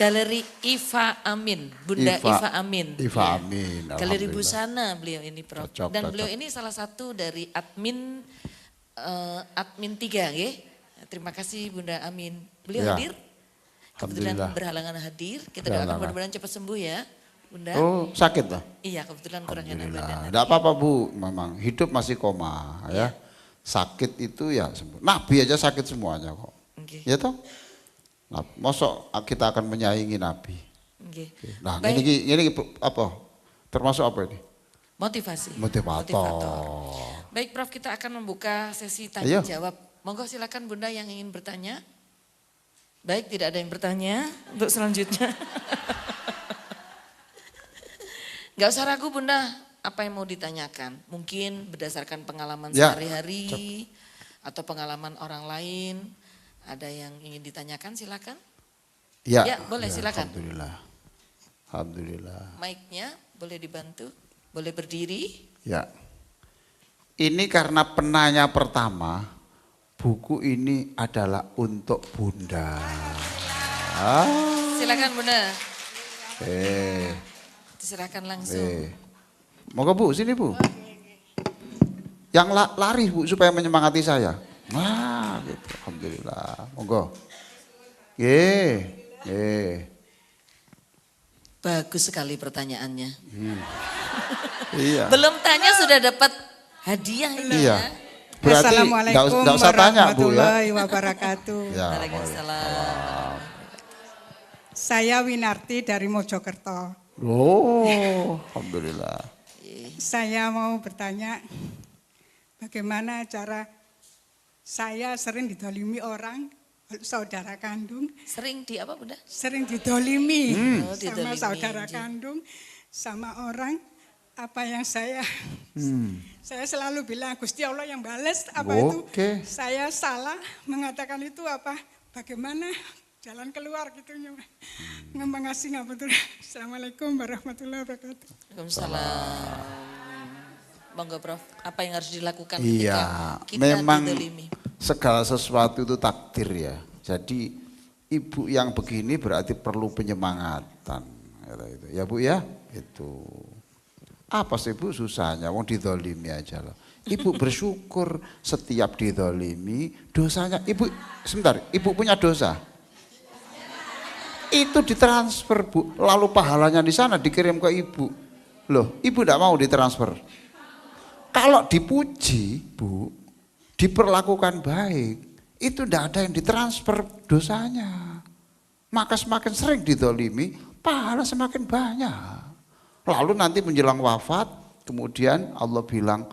A: Galeri Iva Amin, Bunda Iva Amin.
B: Iva Amin.
A: Galeri Busana beliau ini Prof.
B: Cocok,
A: Dan beliau ini salah satu dari admin 3 nggih. Terima kasih Bunda Amin. Beliau hadir. Kebetulan berhalangan hadir. Kita doakan mudah-mudahan cepat sembuh ya. Bunda.
B: Oh, sakit lah?
A: Iya, kebetulan kurang enak badan.
B: Enggak apa-apa Bu, memang hidup masih koma ya. Sakit itu ya sembuh. Nabi aja sakit semuanya kok.
A: Okay.
B: Ya toh? Nah, mosok kita akan menyaingi Nabi.
A: Okay.
B: Nah, ini apa? Termasuk apa ini?
A: Motivasi.
B: Motivator.
A: Baik Prof, kita akan membuka sesi tanya jawab. Monggo silakan Bunda yang ingin bertanya. Baik, tidak ada yang bertanya untuk selanjutnya. Gak usah ragu Bunda, apa yang mau ditanyakan. Mungkin berdasarkan pengalaman sehari-hari atau pengalaman orang lain. Ada yang ingin ditanyakan silakan. Ya boleh silakan.
B: Alhamdulillah. Alhamdulillah.
A: Mic-nya boleh dibantu, boleh berdiri.
B: Ya. Ini karena penanya pertama, buku ini adalah untuk Bunda.
A: Silakan Bunda. Silakan langsung.
B: Moga Bu, sini Bu. Yang lari Bu supaya menyemangati saya. Nah, gitu. Alhamdulillah. Monggo.
A: Bagus sekali pertanyaannya.
B: Iya.
A: Belum tanya sudah dapat hadiah ini
B: Iya.
A: ya.
B: Berarti
C: Assalamualaikum
B: nggak usah tanya Bu ya.
C: warahmatullahi wabarakatuh.
B: Ya,
A: Waalaikumsalam.
C: Saya Winarti dari Mojokerto.
B: oh, alhamdulillah.
C: Saya mau bertanya, bagaimana cara saya sering didolimi orang, saudara kandung,
A: Sering di apa Bunda?
C: sering didolimi
A: Oh,
C: sama
A: didolimi.
C: saudara kandung, sama orang, apa yang saya selalu bilang, Gusti Allah yang balas, apa itu
B: Oke.
C: saya salah mengatakan itu apa, bagaimana jalan keluar gitu. Ngembang ngasih nggak betul. Assalamualaikum warahmatullahi wabarakatuh.
A: Waalaikumsalam. Monggo Prof, apa yang harus dilakukan
B: Iya,
A: ketika kita
B: memang
A: didolimi?
B: segala sesuatu itu takdir ya. Jadi ibu yang begini berarti perlu penyemangatan. Ya Bu ya, itu. Apa sih Bu susahnya? Wong didolimi aja loh. Ibu bersyukur setiap didolimi dosanya. Ibu, sebentar, ibu punya dosa. Itu ditransfer Bu, lalu pahalanya di sana dikirim ke ibu. Loh, ibu tidak mau ditransfer. Kalau dipuji Bu, diperlakukan baik, itu tidak ada yang ditransfer dosanya. Maka semakin sering didolimi, pahala semakin banyak. Lalu nanti menjelang wafat, kemudian Allah bilang,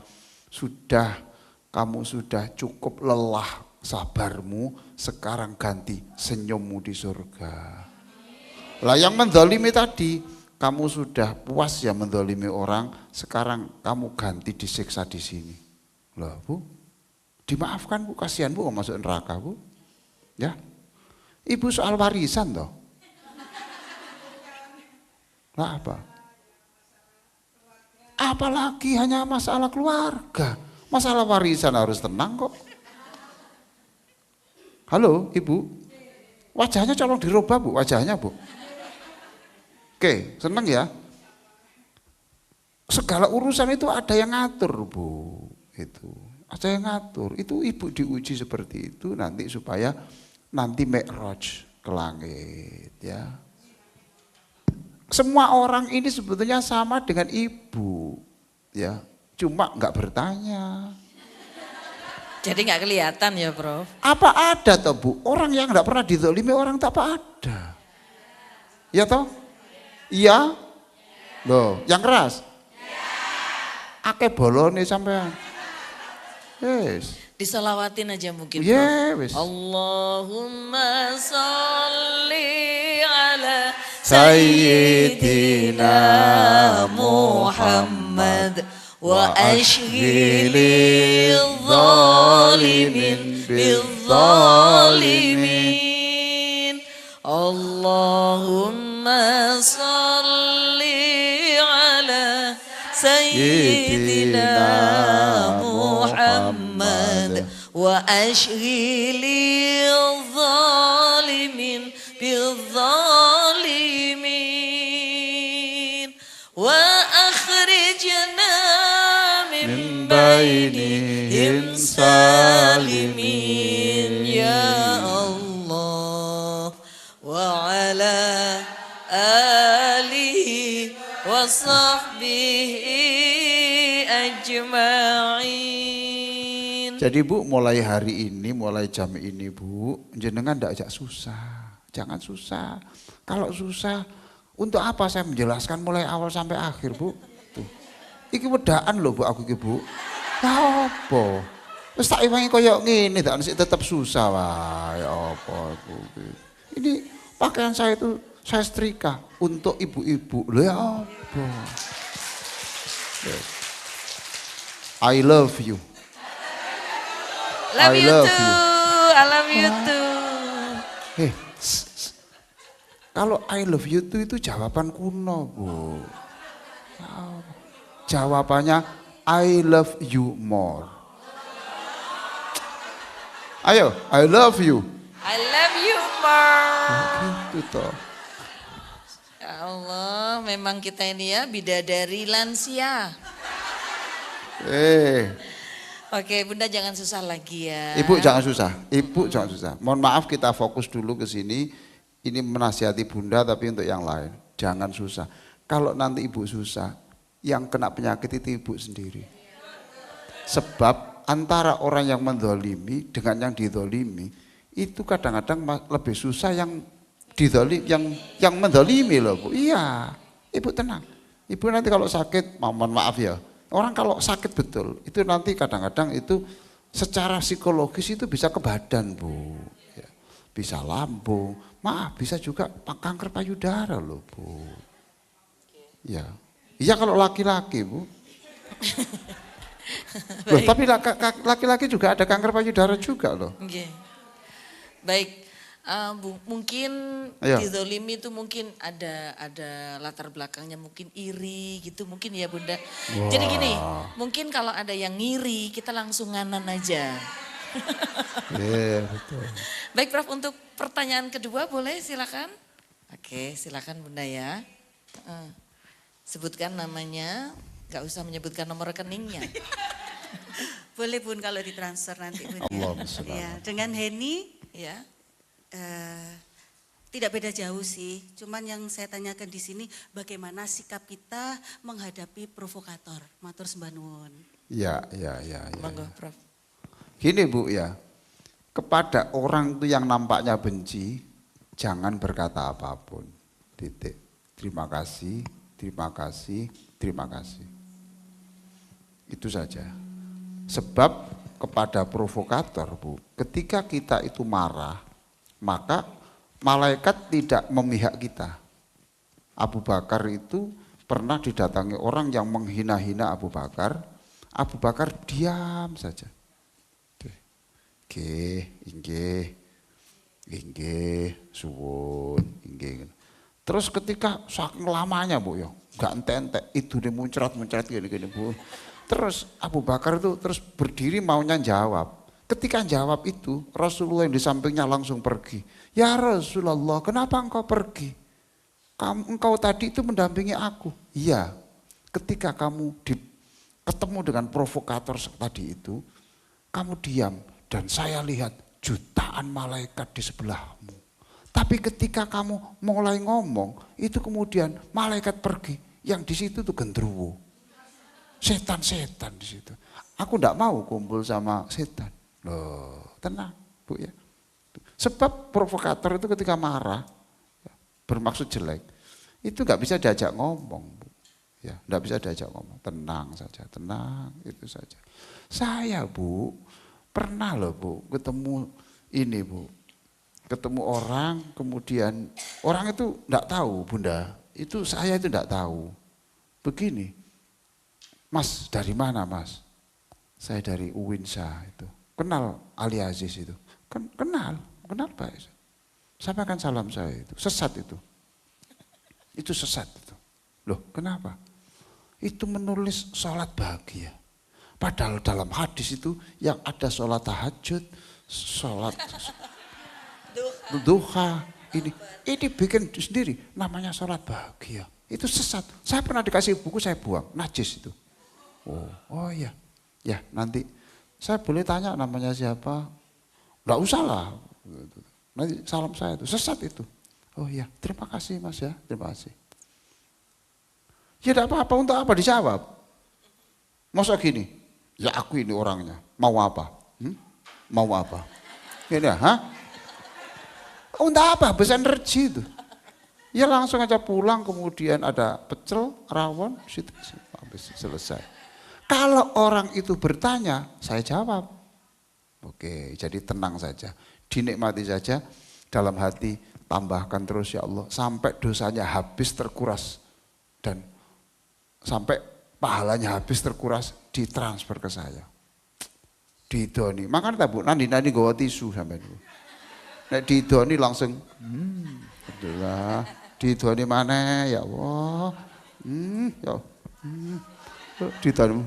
B: kamu sudah cukup lelah sabarmu, sekarang ganti senyummu di surga. Lah yang mendolimi tadi, kamu sudah puas ya mendolimi orang, sekarang kamu ganti disiksa di sini. Lah Bu, dimaafkan Bu, kasihan Bu masuk neraka Bu. Ya, Ibu soal warisan toh. Lah apa? Apalagi hanya masalah keluarga, masalah warisan harus tenang kok. Halo Ibu, wajahnya colong dirubah Bu, wajahnya Bu. Oke, seneng ya. Segala urusan itu ada yang ngatur Bu, itu ada yang ngatur. Itu ibu diuji seperti itu nanti supaya nanti mi'raj ke langit ya. Semua orang ini sebetulnya sama dengan ibu ya, cuma nggak bertanya.
A: Jadi nggak kelihatan ya Prof?
B: Apa ada toh Bu? Orang yang nggak pernah dizalimi orang tak apa ada. Ya toh? Iya? Loh, yang keras? Ake bolone sampean. Yes.
A: Disolawatin aja mungkin Prof.
B: Yes.
A: Allahumma sholli ala
B: Sayyidina
A: Muhammad wa ashghili zalimin bizzalimin. Allahumma sholli ala Sayyidina Muhammad wa ashghili zalimin bizzalimin wa akhrijna min bainihim salimin ya Allah wa ala alihi wa sahbihi ajma'in.
B: Jadi Bu, mulai hari ini, mulai jam ini Bu, jenengan ndak ajak susah. Jangan susah. Kalau susah, untuk apa saya menjelaskan mulai awal sampai akhir Bu? Tuh. Iki wedaan loh Bu aku iki Bu. Ya apa? Wis tak iwangi koyo ngene tak sik tetep susah wae apa Bu. Ini pakaian saya itu saya setrika untuk ibu-ibu. Lho ya apa? I love you.
A: Love
B: I
A: you
B: love
A: too.
B: you.
A: I love you too.
B: Kalau I love you too itu jawaban kuno Bu. Jawabannya I love you more. Ayo, I love you.
A: I love you more.
B: Gitu toh.
A: Ya Allah, memang kita ini ya bidadari lansia. Oke, Bunda jangan susah lagi ya.
B: Ibu jangan susah, Ibu jangan susah. Mohon maaf kita fokus dulu ke sini. Ini menasihati Bunda tapi untuk yang lain. jangan susah. Kalau nanti ibu susah, yang kena penyakit itu ibu sendiri. Sebab antara orang yang mendolimi dengan yang didolimi, itu kadang-kadang lebih susah yang yang mendolimi loh Bu. Iya, ibu tenang. Ibu nanti kalau sakit, mohon maaf ya, orang kalau sakit betul, itu nanti kadang-kadang itu secara psikologis itu bisa ke badan Bu. Ya, bisa lambung, maaf bisa juga kanker payudara loh Bu. Ya, iya kalau laki-laki Bu. Loh, tapi laki-laki juga ada kanker payudara juga loh.
A: Okay. Baik, mungkin dizolimi itu mungkin ada latar belakangnya, mungkin iri gitu mungkin ya Bunda. Wow. Jadi gini, mungkin kalau ada yang ngiri kita langsung nganan aja.
B: Betul.
A: Baik Prof, untuk pertanyaan kedua boleh silakan. Oke, silakan Bunda ya. Sebutkan namanya. Gak usah menyebutkan nomor rekeningnya.
D: Boleh Bun kalau ditransfer nanti Bun
B: ya.
D: Dengan Heni
A: ya.
D: Tidak beda jauh sih. Cuman yang saya tanyakan di sini bagaimana sikap kita menghadapi provokator. Matur sembah nuwun.
B: Ya.
A: Monggo Prof.
B: Gini Bu ya. Kepada orang itu yang nampaknya benci, jangan berkata apapun. Titik. Terima kasih, terima kasih, terima kasih. Itu saja. Sebab kepada provokator Bu, ketika kita itu marah, maka malaikat tidak memihak kita. Abu Bakar itu pernah didatangi orang yang menghina-hina Abu Bakar. Abu Bakar diam saja. Inggih, suwun, inggih. Terus ketika saking lamanya Bu ya, gak entek-entek, itu dia muncrat gini Bu. Terus Abu Bakar itu terus berdiri maunya jawab. Ketika jawab itu Rasulullah yang di sampingnya langsung pergi. Ya Rasulullah, kenapa engkau pergi? Engkau tadi itu mendampingi aku. Iya, ketika kamu ketemu dengan provokator tadi itu, kamu diam dan saya lihat jutaan malaikat di sebelahmu. Tapi ketika kamu mulai ngomong, itu kemudian malaikat pergi. Yang di situ tuh gendruwo. Setan di situ. Aku enggak mau kumpul sama setan. Loh, tenang Bu ya. Sebab provokator itu ketika marah, bermaksud jelek, itu enggak bisa diajak ngomong Bu. Ya, enggak bisa diajak ngomong. Tenang saja, tenang, itu saja. Saya Bu, pernah loh Bu, ketemu ini Bu. Ketemu orang, kemudian orang itu enggak tahu Bunda, itu saya itu enggak tahu. Begini. Mas, dari mana Mas? Saya dari Uwinsa itu. Kenal Ali Aziz itu? Kenal Pak. Sampaikan salam saya itu. Sesat itu. Itu sesat itu. Loh, kenapa? Itu menulis sholat bahagia. Padahal dalam hadis itu yang ada sholat tahajud, sholat duha, ini bikin sendiri namanya sholat bahagia. Itu sesat. Saya pernah dikasih buku saya buang, najis itu. Oh iya, ya nanti saya boleh tanya namanya siapa? Enggak usah lah, nanti salam saya itu, sesat itu. Oh iya, terima kasih Mas ya, terima kasih. Ya enggak apa-apa, untuk apa dijawab? Masa gini, ya aku ini orangnya, mau apa? Mau apa? Ini ha? Untuk apa? Besar energi itu. Ya langsung aja pulang, kemudian ada pecel, rawon, situ, habis selesai. Kalau orang itu bertanya, saya jawab. Oke, jadi tenang saja. Dinikmati saja dalam hati, tambahkan terus ya Allah. Sampai dosanya habis terkuras. Dan sampai pahalanya habis terkuras, ditransfer ke saya. Didoni, makanya Bu, nanti gawa tisu sampai dulu. Nek didoni langsung, Alhamdulillah. Didoni mana ya Allah. Ya ditanya,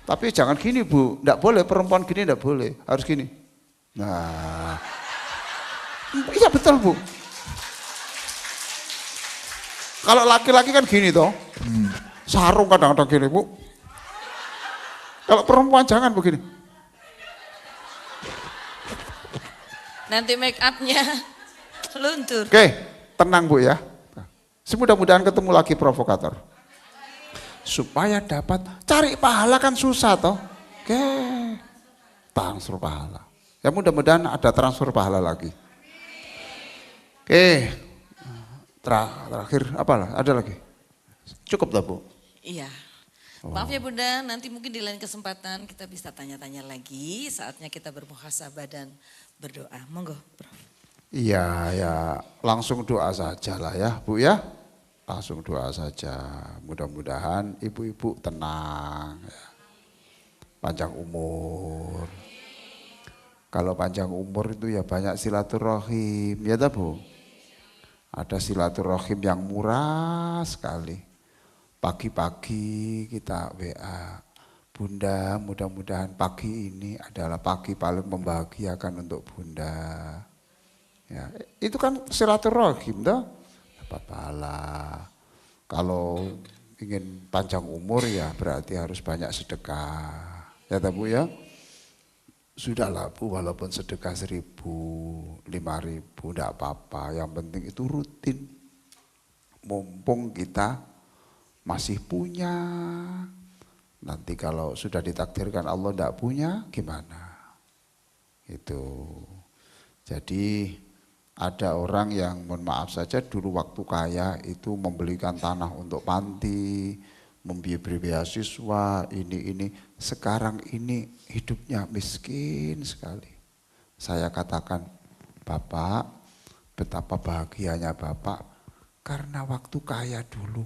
B: tapi jangan gini Bu, enggak boleh perempuan gini, enggak boleh, harus gini. Nah, iya betul Bu. Kalau laki-laki kan gini toh, sarung kadang-kadang gini Bu. Kalau perempuan jangan begini.
A: Nanti make upnya luntur.
B: Oke, Tenang Bu ya. Semudah-mudahan ketemu lagi provokator. Supaya dapat cari pahala kan susah toh. Oke. Transfer pahala. Ya mudah-mudahan ada transfer pahala lagi. Oke. Terakhir apalah? Ada lagi? Cukup lah Bu.
A: Iya. Maaf ya Bunda, nanti mungkin di lain kesempatan kita bisa tanya-tanya lagi. Saatnya kita bermuhasabah dan berdoa. Monggo, Prof.
B: Iya ya, langsung doa saja lah ya Bu ya. Langsung doa saja. Mudah-mudahan ibu-ibu tenang ya. Panjang umur. Kalau panjang umur itu ya banyak silaturahim, ya tak Bu? Ada silaturahim yang murah sekali. Pagi-pagi kita WA, Bunda mudah-mudahan pagi ini adalah pagi paling membahagiakan untuk Bunda. Ya, itu kan silaturahim toh, dapat pahala. Kalau ingin panjang umur ya berarti harus banyak sedekah. Ya tak Bu ya? Sudahlah Bu, walaupun sedekah 1.000, 5.000, enggak apa-apa. Yang penting itu rutin. Mumpung kita masih punya. Nanti kalau sudah ditakdirkan Allah enggak punya, gimana? Itu. Jadi ada orang yang mohon maaf saja dulu waktu kaya itu membelikan tanah untuk panti, membiayai beasiswa, ini. Sekarang ini hidupnya miskin sekali. Saya katakan, Bapak, betapa bahagianya Bapak karena waktu kaya dulu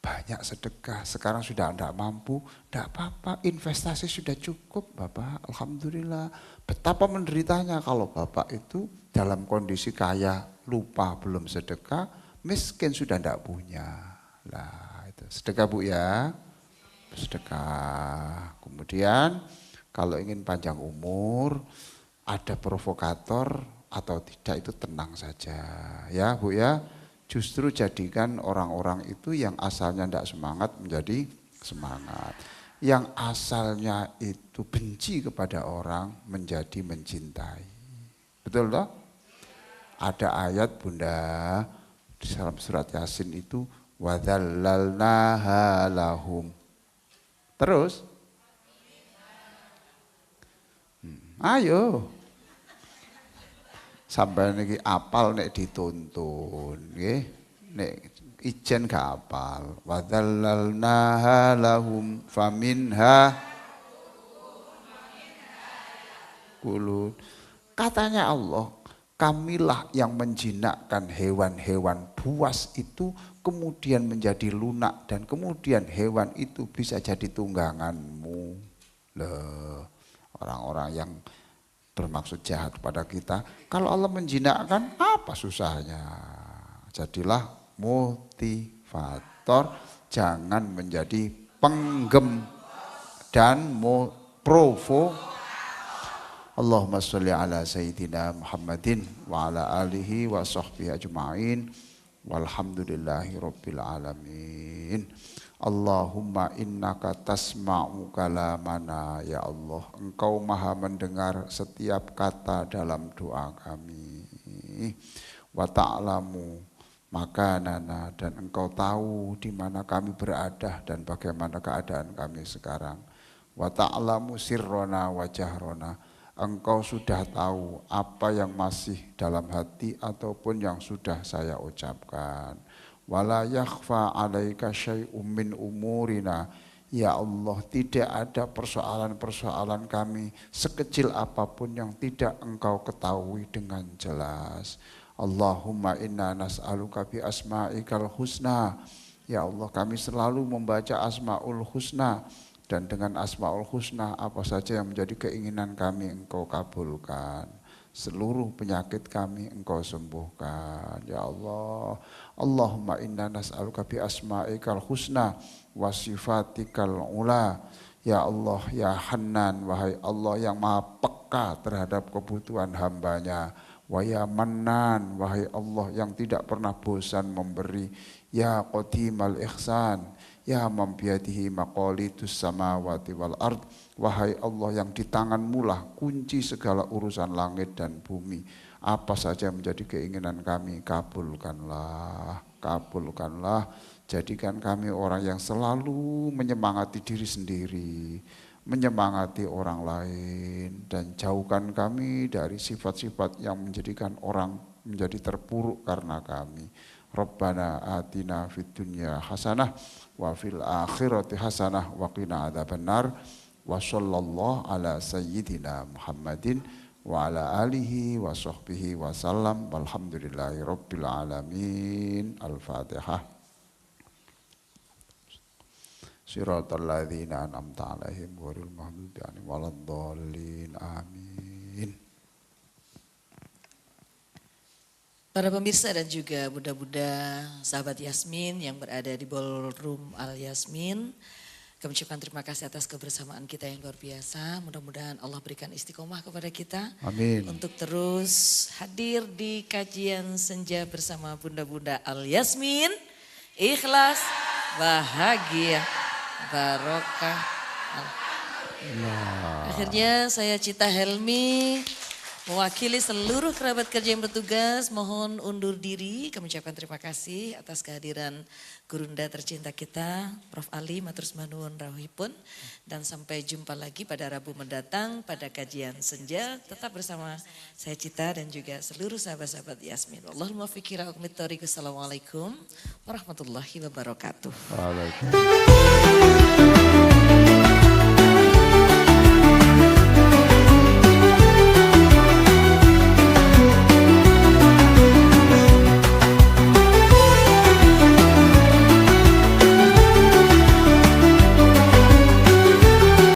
B: banyak sedekah, sekarang sudah tidak mampu, tidak apa-apa, investasi sudah cukup Bapak, Alhamdulillah. Betapa menderitanya kalau Bapak itu dalam kondisi kaya, lupa belum sedekah, miskin sudah tidak punya. Lah itu sedekah Bu ya, sedekah. Kemudian kalau ingin panjang umur, ada provokator atau tidak itu tenang saja ya Bu ya. Justru jadikan orang-orang itu yang asalnya tidak semangat menjadi semangat. Yang asalnya itu benci kepada orang menjadi mencintai. Betul toh? Ada ayat Bunda di dalam surat Yasin itu wadzallalnaha lahum. Terus ayo sampai niki apal nek dituntun nggih, nek ijen gak apal. Wadzallalnaha lahum faminha kulun. Katanya Allah, kamilah yang menjinakkan hewan-hewan buas itu kemudian menjadi lunak dan kemudian hewan itu bisa jadi tungganganmu. Loh, orang-orang yang bermaksud jahat kepada kita, kalau Allah menjinakkan apa susahnya? Jadilah motivator, jangan menjadi penggem dan provo. Allahumma sholli ala sayyidina Muhammadin wa ala alihi wa sahbihi ajma'in walhamdulillahi rabbil alamin. Allahumma innaka tasma'u kalamana ya Allah. Engkau maha mendengar setiap kata dalam doa kami. Wa ta'lamu makanana, dan engkau tahu di mana kami berada dan bagaimana keadaan kami sekarang. Wa ta'lamu sirrona wa jahrona. Engkau sudah tahu apa yang masih dalam hati ataupun yang sudah saya ucapkan. Wala yakhfa alaika syai'um min umurina. Ya Allah, tidak ada persoalan-persoalan kami sekecil apapun yang tidak engkau ketahui dengan jelas. Allahumma inna nas'aluka bi asma'ikal husna. Ya Allah, kami selalu membaca asma'ul husna. Dan dengan asma'ul husna apa saja yang menjadi keinginan kami engkau kabulkan. Seluruh penyakit kami engkau sembuhkan. Ya Allah, Allahumma inna nas'aluka bi asma'ikal husna wa sifatikal ula. Ya Allah, ya Hannan, wahai Allah yang maha peka terhadap kebutuhan hambanya. Wa ya Mannan, wahai Allah yang tidak pernah bosan memberi. Ya Qadimal Ihsan, ya man biyadihi maqalidus samawati wal ard. Wahai Allah yang di tanganmu lah kunci segala urusan langit dan bumi. Apa saja yang menjadi keinginan kami, kabulkanlah, kabulkanlah. Jadikan kami orang yang selalu menyemangati diri sendiri, menyemangati orang lain, dan jauhkan kami dari sifat-sifat yang menjadikan orang menjadi terpuruk karena kami. Rabbana atina fid dunya hasanah wa fil akhirati hasanah wa qina adzabannar. Wa sallallahu ala sayyidina Muhammadin wa ala alihi wa sahbihi wa sallam walhamdulillahi rabbil alamin. Al-Fatihah. Siratal ladzina an'amta 'alaihim ghairil maghdubi 'alaihim waladdallin. Amin.
A: Para pemirsa dan juga bunda-bunda sahabat Yasmin yang berada di Ballroom Al Yasmin, kami ucapkan terima kasih atas kebersamaan kita yang luar biasa. Mudah-mudahan Allah berikan istiqomah kepada kita.
B: Amin.
A: Untuk terus hadir di kajian senja bersama bunda-bunda Al Yasmin. Ikhlas, bahagia, barokah. Akhirnya saya Cita Helmi mewakili seluruh kerabat kerja yang bertugas mohon undur diri. Kami ucapkan terima kasih atas kehadiran gurunda tercinta kita Prof. Ali matur nuwun rawuhipun, dan sampai jumpa lagi pada Rabu mendatang pada kajian senja. Tetap bersama saya Cita dan juga seluruh sahabat-sahabat Yasmin. Wallahul muwaffiq ila aqwamit thoriq. Assalamualaikum warahmatullahi wabarakatuh.
B: Waalaikumsalam.